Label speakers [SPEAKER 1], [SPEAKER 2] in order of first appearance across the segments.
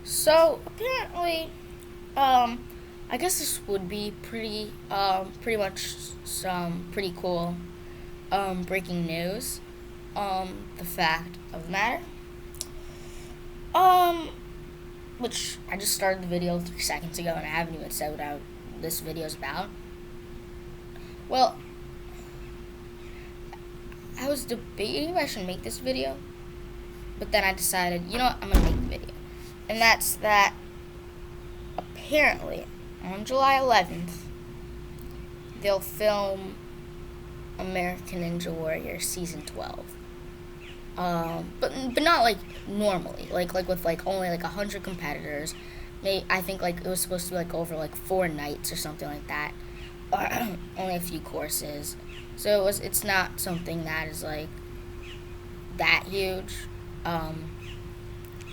[SPEAKER 1] So apparently, um, I guess this would be pretty much some pretty cool, breaking news. The fact of the matter, um, which I just started the video 3 seconds ago and I haven't even said what this video is about. Well, I was debating if I should make this video, but then I decided, you know what, I'm gonna make the video, and that's that. Apparently, on July 11th, they'll film American Ninja Warrior season 12. But not like normally, like with like only like 100 competitors. I think like it was supposed to be like over like 4 nights or something like that, or only a few courses. So it's not something that is like that huge, um,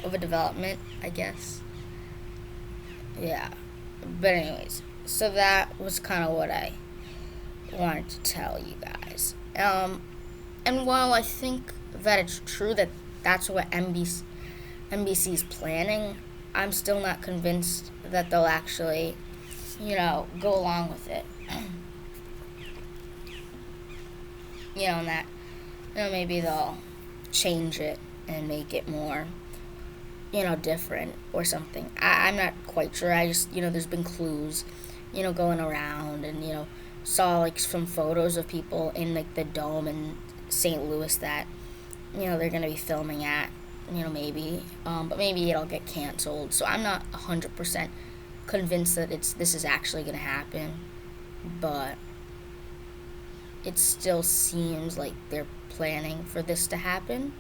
[SPEAKER 1] of a development, I guess. Yeah, but anyways, so that was kind of what I wanted to tell you guys. And while I think that it's true that that's what NBC is planning, I'm still not convinced that they'll actually, go along with it. And that, maybe they'll change it and make it more, different or something. I'm not quite sure. I just, there's been clues, going around, and, saw like some photos of people in like the dome in St. Louis that, they're going to be filming at, maybe. But maybe it'll get canceled. So I'm not 100% convinced that this is actually going to happen. But it still seems like they're planning for this to happen,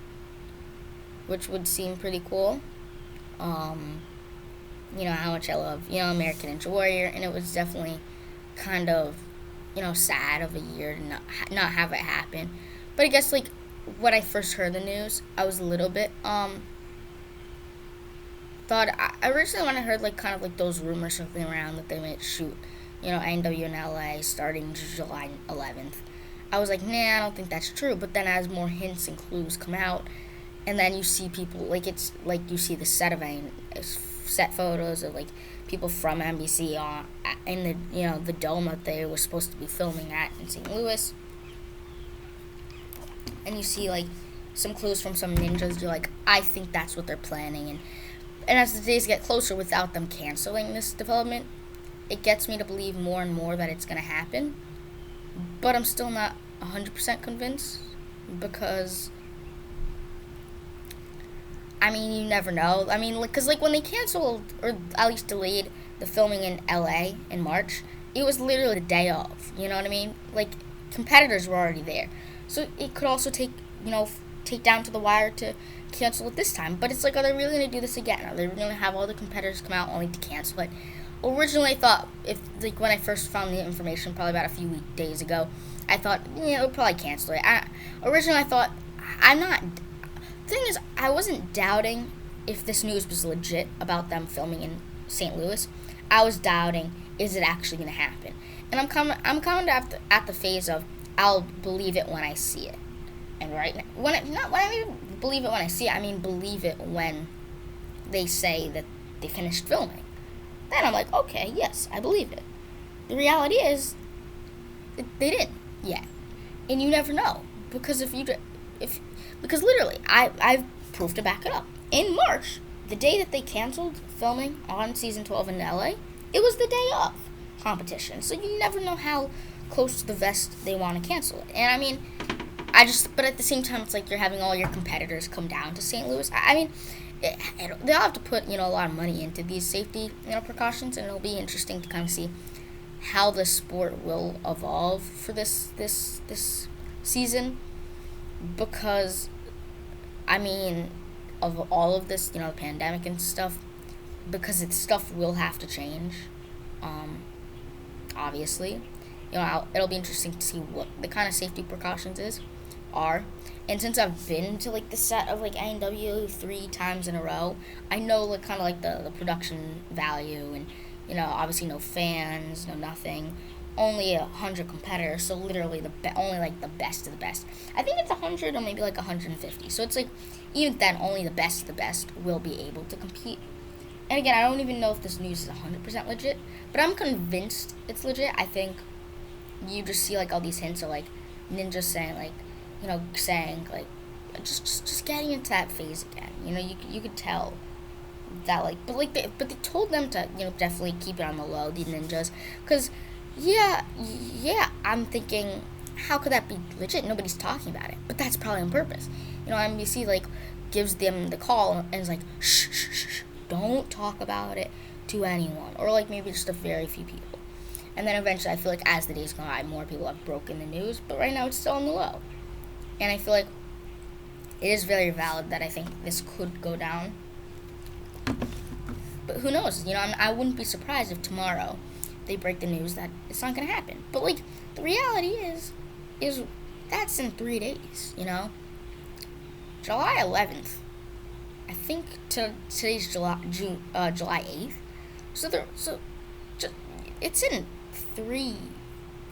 [SPEAKER 1] which would seem pretty cool. Um, how much I love, American Ninja Warrior, and it was definitely kind of, sad of a year to not have it happen. But I guess, like, when I first heard the news, I was a little bit, thought, I originally when I heard, like, kind of, like, those rumors circling around that they might shoot, ANW in LA starting July 11th, I was like, nah, I don't think that's true. But then as more hints and clues come out, and then you see people, like, it's like you see the set photos of like people from NBC on in the the dome that they were supposed to be filming at in St. Louis, and you see like some clues from some ninjas. You're like, I think that's what they're planning, and as the days get closer, without them canceling this development, it gets me to believe more and more that it's gonna happen. But I'm still not 100% convinced because I mean, you never know. I mean, because like when they canceled or at least delayed the filming in LA in March, it was literally the day of. You know what I mean? Like competitors were already there, so it could also take down to the wire to cancel it this time. But it's like, are they really gonna do this again? Are they really gonna have all the competitors come out only to cancel it? Originally, I thought if like when I first found the information, probably about a few days ago, I thought they'll probably cancel it. Originally I thought I'm not thing is, I wasn't doubting if this news was legit about them filming in St. Louis. I was doubting, is it actually going to happen? And I'm coming at the phase of I'll believe it when I see it. And right now, not when I mean believe it when I see it, I mean believe it when they say that they finished filming. Then I'm like, okay, yes, I believe it. The reality is, they didn't yet, and you never know because if because literally I've proof to back it up. In March, the day that they canceled filming on season 12 in LA, it was the day of competition. So you never know how close to the vest they want to cancel it. And I mean, but at the same time, it's like you're having all your competitors come down to St. Louis. I mean, they'll have to put a lot of money into these safety precautions, and it'll be interesting to kind of see how the sport will evolve for this season, because I mean, of all of this, the pandemic and stuff, because stuff will have to change. Um, Obviously, it'll be interesting to see what the kind of safety precautions are. And since I've been to like the set of like ANW 3 times in a row, I know like kind of like the production value, and obviously no fans, no nothing, only 100 competitors, so literally only like the best of the best. I think it's 100 or maybe like 150. So it's like even then only the best of the best will be able to compete. And again, I don't even know if this news is 100% legit, but I'm convinced it's legit. I think you just see like all these hints of like ninjas saying like, saying like, just getting into that phase again. You could tell that like, but they told them to definitely keep it on the low, the ninjas, because yeah, I'm thinking, how could that be legit? Nobody's talking about it, but that's probably on purpose. NBC like gives them the call and is like, shh, shh, shh, shh, don't talk about it to anyone, or like maybe just a very few people. And then eventually, I feel like as the days go by, more people have broken the news, but right now it's still on the low. And I feel like it is very valid that I think this could go down. But who knows? I wouldn't be surprised if tomorrow they break the news that it's not going to happen. But like, the reality is that's in 3 days. July 11th. I think today's July 8th. So it's in 3,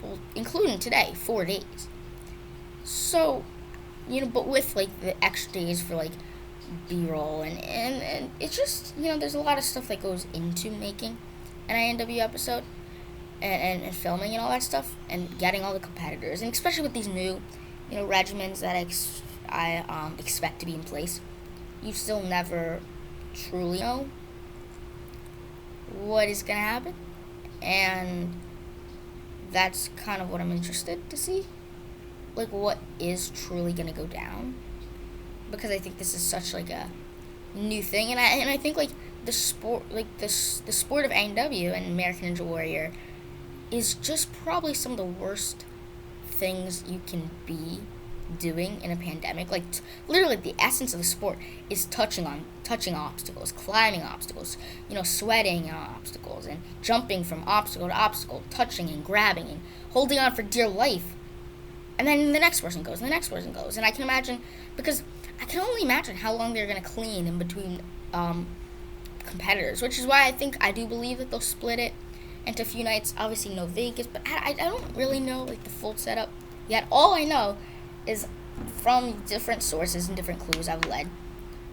[SPEAKER 1] well, including today, 4 days. So, but with like the extra days for like B-roll and it's just, there's a lot of stuff that goes into making an ANW episode and filming and all that stuff and getting all the competitors, and especially with these new, regimens that I expect to be in place. You still never truly know what is going to happen, and that's kind of what I'm interested to see, like what is truly going to go down, because I think this is such like a new thing, and I think like the sport, like the sport of ANW and American Ninja Warrior is just probably some of the worst things you can be doing in a pandemic. Like literally the essence of the sport is touching obstacles, climbing obstacles, sweating on obstacles and jumping from obstacle to obstacle, touching and grabbing and holding on for dear life. And then the next person goes, and the next person goes. And I can imagine, because I can only imagine how long they're going to clean in between competitors, which is why I do believe that they'll split it into a few nights. Obviously no Vegas, but I don't really know like the full setup yet. All I know is from different sources and different clues I've led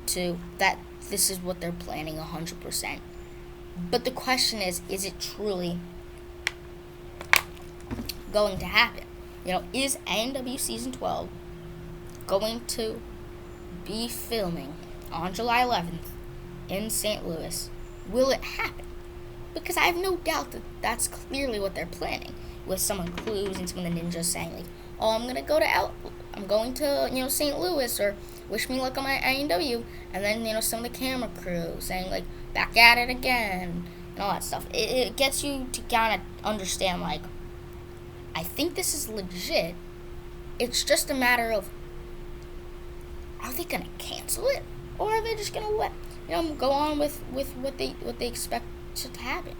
[SPEAKER 1] to that this is what they're planning 100%. But the question is it truly going to happen? Is ANW Season 12 going to be filming on July 11th in St. Louis? Will it happen? Because I have no doubt that that's clearly what they're planning, with some of the clues and some of the ninjas saying like, oh, I'm going to St. Louis, or wish me luck on my ANW, and then some of the camera crew saying like, back at it again and all that stuff. It gets you to kind of understand like, I think this is legit. It's just a matter of, are they gonna cancel it, or are they just gonna let go on with what they expect to happen?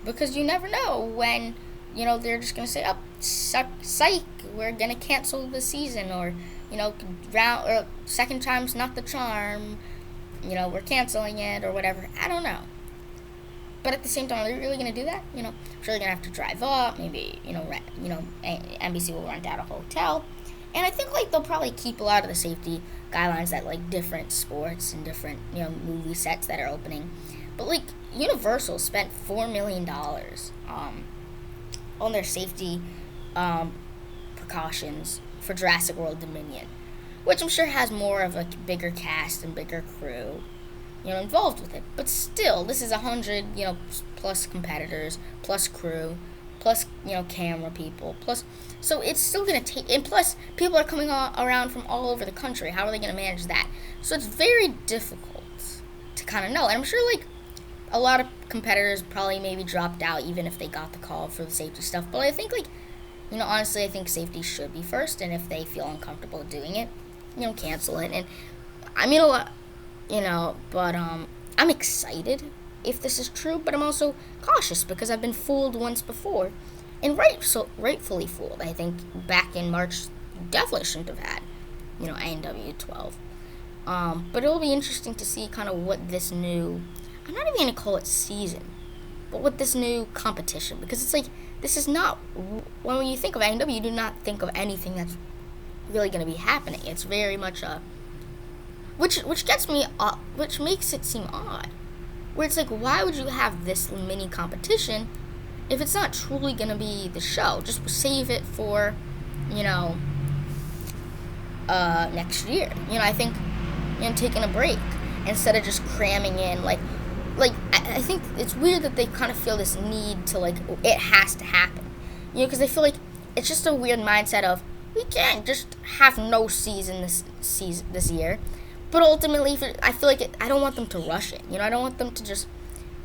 [SPEAKER 1] Because you never know when they're just gonna say, oh, psych, we're gonna cancel the season, or round or second time's not the charm, we're canceling it or whatever. I don't know. But at the same time, are they really going to do that? I'm sure they're going to have to drive up. Maybe, NBC will rent out a hotel. And I think, like, they'll probably keep a lot of the safety guidelines that, like, different sports and different, movie sets that are opening. But, like, Universal spent $4 million on their safety precautions for Jurassic World Dominion, which I'm sure has more of a bigger cast and bigger crew involved with it. But still, this is 100, plus competitors, plus crew, plus, camera people, plus, so it's still going to take, and plus, people are coming around from all over the country. How are they going to manage that? So it's very difficult to kind of know. And I'm sure, like, a lot of competitors probably maybe dropped out even if they got the call for the safety stuff. But I think, like, honestly, I think safety should be first, and if they feel uncomfortable doing it, cancel it. And, I mean, a lot, but I'm excited if this is true, but I'm also cautious because I've been fooled once before, and rightfully fooled. I think back in March, definitely shouldn't have had, ANW 12. But it'll be interesting to see kind of what this new, I'm not even going to call it season, but what this new competition, because it's like, this is not, when you think of ANW, you do not think of anything that's really going to be happening. It's very much a, which gets me, which makes it seem odd, Where it's like, why would you have this mini competition if it's not truly going to be the show? Just save it for, you know, next year. You know, I think, you know, taking a break instead of just cramming in, like I think it's weird that they kind of feel this need to, like, it has to happen. You know, because they feel like it's just a weird mindset of, we can't just have no season this year. But ultimately, I feel like I don't want them to rush it. You know, I don't want them to just,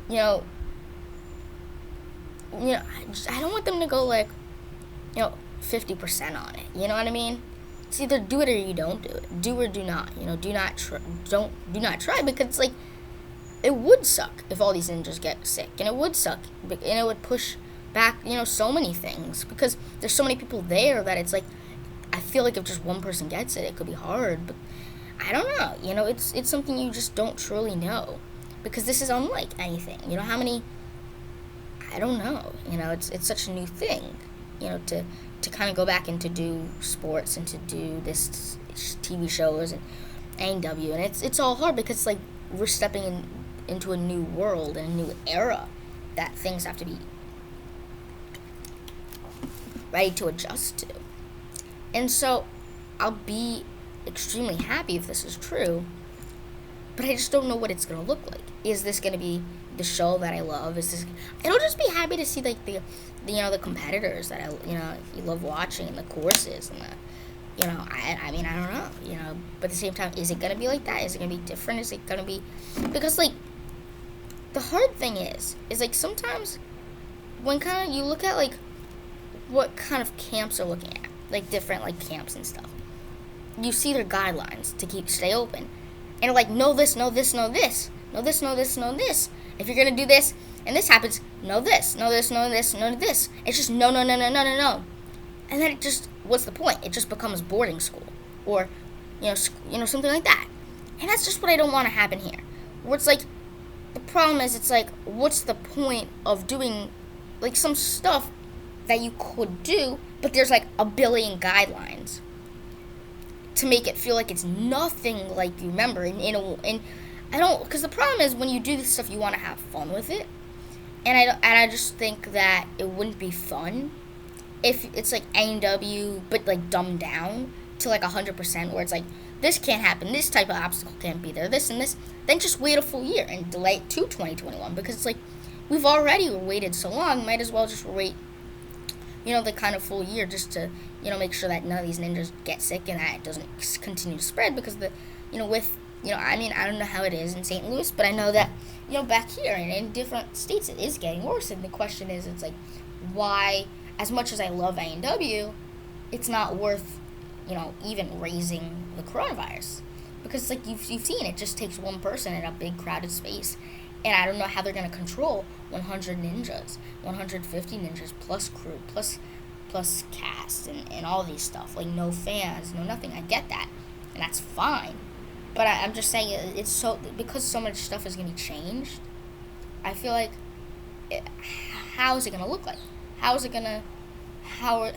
[SPEAKER 1] you know, I don't want them to go, like, you know, 50% on it. You know what I mean? It's either do it or you don't do it. Do or do not. You know, do not try, because it's like, it would suck if all these ninjas get sick, and it would suck, and it would push back, you know, so many things, because there's so many people there that it's like, I feel like if just one person gets it, it could be hard. But I don't know. You know, it's something you just don't truly know, because this is unlike anything. You know, how many? I don't know. You know, it's such a new thing. You know, to kind of go back and to do sports and to do this TV shows and ANW, and it's all hard, because it's like we're stepping into a new world and a new era that things have to be ready to adjust to. And so I'll be extremely happy if this is true, but I just don't know what it's going to look like. Is this going to be the show that I love? It'll just be happy to see, like, the you know, the competitors that you love watching, and the courses, and the, you know, I mean, I don't know, you know, but at the same time, is it going to be like that? Is it going to be different? Is it going to be, because, like, the hard thing is like, sometimes when kind of you look at, like, what kind of camps are looking at, like, different, like, camps and stuff, you see their guidelines to stay open, and like, no this, no this, no this, no this, no this, no this. If you're gonna do this and this happens, no this, no this, no this, no this. It's just no, no, no, no, no, no, no. And then it just, what's the point? It just becomes boarding school, or you know, something like that. And that's just what I don't want to happen here. Where it's like, the problem is, it's like, what's the point of doing, like, some stuff that you could do, but there's like a billion guidelines to make it feel like it's nothing like you remember. And I don't, because the problem is, when you do this stuff, you want to have fun with it, and I just think that it wouldn't be fun if it's like ANW, but like dumbed down to like 100%, where it's like, this can't happen, this type of obstacle can't be there, this and this. Then just wait a full year and delay it to 2021, because it's like, we've already waited so long, might as well just wait, you know, the kind of full year, just to, you know, make sure that none of these ninjas get sick and that it doesn't continue to spread. Because I mean, I don't know how it is in St. Louis, but I know that, you know, back here and in different states, it is getting worse. And the question is, it's like, why, as much as I love ANW, it's not worth, you know, even raising the coronavirus. Because, like, you've seen, it just takes one person in a big crowded space. And I don't know how they're going to control 100 ninjas, 150 ninjas, plus crew, plus cast, and all these stuff. Like, no fans, no nothing. I get that. And that's fine. But I'm just saying, it's so, because so much stuff is going to be changed, I feel like, how is it going to look like? How is it going to, how is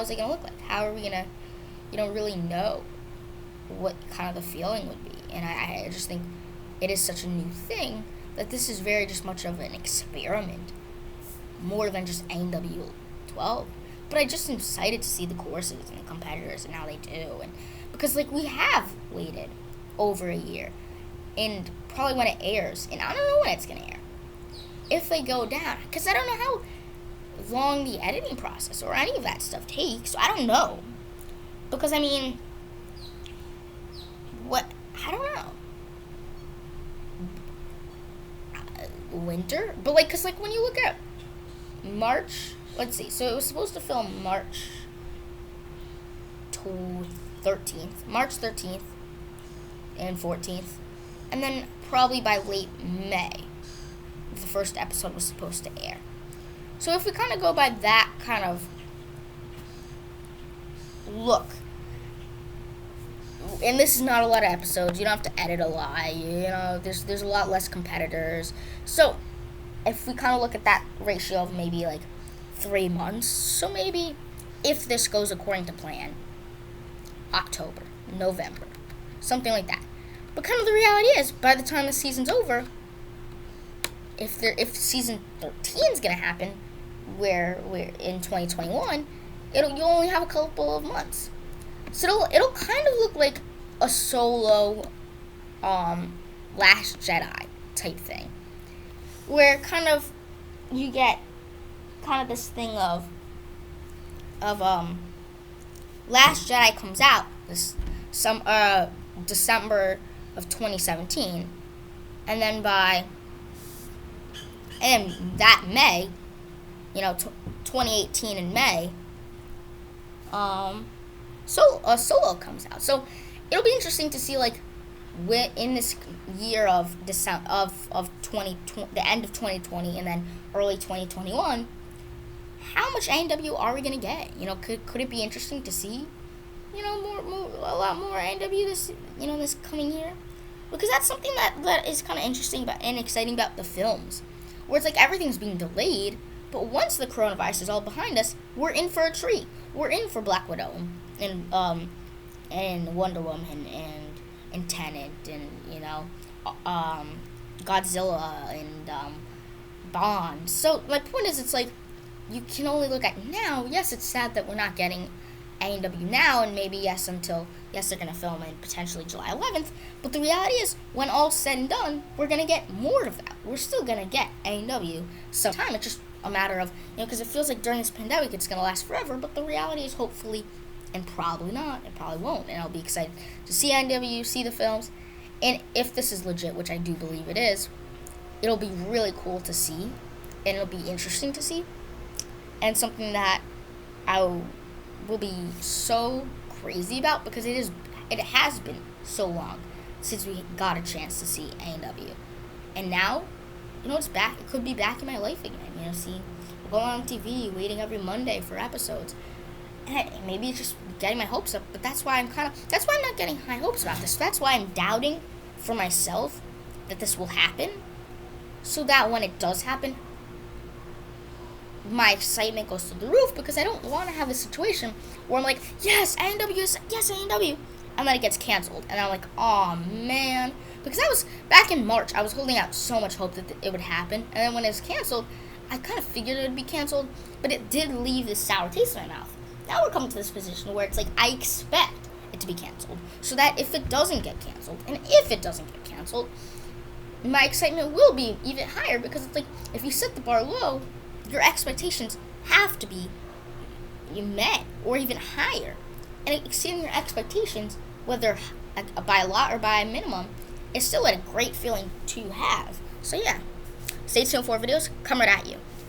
[SPEAKER 1] it going to look like? How are we going to, you know, really know what kind of the feeling would be? And I just think it is such a new thing that this is very just much of an experiment, more than just ANW 12. But I just am excited to see the courses and the competitors and how they do, and because, like, we have waited over a year, and probably when it airs, and I don't know when it's gonna air, if they go down, because I don't know how long the editing process or any of that stuff takes. So I don't know, because I mean, I don't know. Winter, but like, because like when you look at March, let's see, so it was supposed to film March 13th and 14th, and then probably by late May the first episode was supposed to air. So if we kind of go by that kind of look, and this is not a lot of episodes, you don't have to edit a lot, you know, there's a lot less competitors. So if we kind of look at that ratio of maybe like 3 months, so maybe if this goes according to plan, October, November, something like that. But kind of the reality is, by the time the season's over, if season 13 is gonna happen, where we're in 2021, you'll only have a couple of months. So it'll kind of look like a Solo, Last Jedi type thing, where kind of you get kind of this thing of Last Jedi comes out December of 2017, and then that May, 2018 in May, Solo comes out. So it'll be interesting to see, like, in this year of December of 2020, the end of 2020 and then early 2021, how much ANW are we gonna get? Could it be interesting to see, a lot more ANW this coming year? Because that's something that is kind of interesting about and exciting about the films, where it's like everything's being delayed, but once the coronavirus is all behind us, we're in for a treat. We're in for Black Widow and Wonder Woman and Tenet and Godzilla and Bond. So my point is, it's like you can only look at now. Yes, it's sad that we're not getting ANW now, and maybe they're gonna film it potentially July 11th. But the reality is, when all's said and done, we're gonna get more of that. We're still gonna get ANW sometime. It's just a matter of because it feels like during this pandemic it's gonna last forever. But the reality is, hopefully, and probably not, it probably won't. And I'll be excited to see ANW, see the films, and if this is legit, which I do believe it is, it'll be really cool to see, and it'll be interesting to see, and something that I will be so crazy about, because it has been so long since we got a chance to see ANW, and now it's back. It could be back in my life again. Going on TV, waiting every Monday for episodes, and maybe it's just getting my hopes up. But that's why I'm not getting high hopes about this. That's why I'm doubting for myself that this will happen, so that when it does happen, my excitement goes through the roof, because I don't want to have a situation where I'm like, yes, ANW, and then it gets canceled, and I'm like, oh man, because I was back in March, I was holding out so much hope that it would happen, and then when it was canceled, I kind of figured it would be canceled, but it did leave this sour taste in my mouth. Now we're coming to this position where it's like I expect it to be canceled, so that if it doesn't get canceled, and if it doesn't get canceled, my excitement will be even higher, because it's like if you set the bar low, your expectations have to be met or even higher. And exceeding your expectations, whether by a lot or by a minimum, is still a great feeling to have. So yeah, stay tuned for videos coming at you.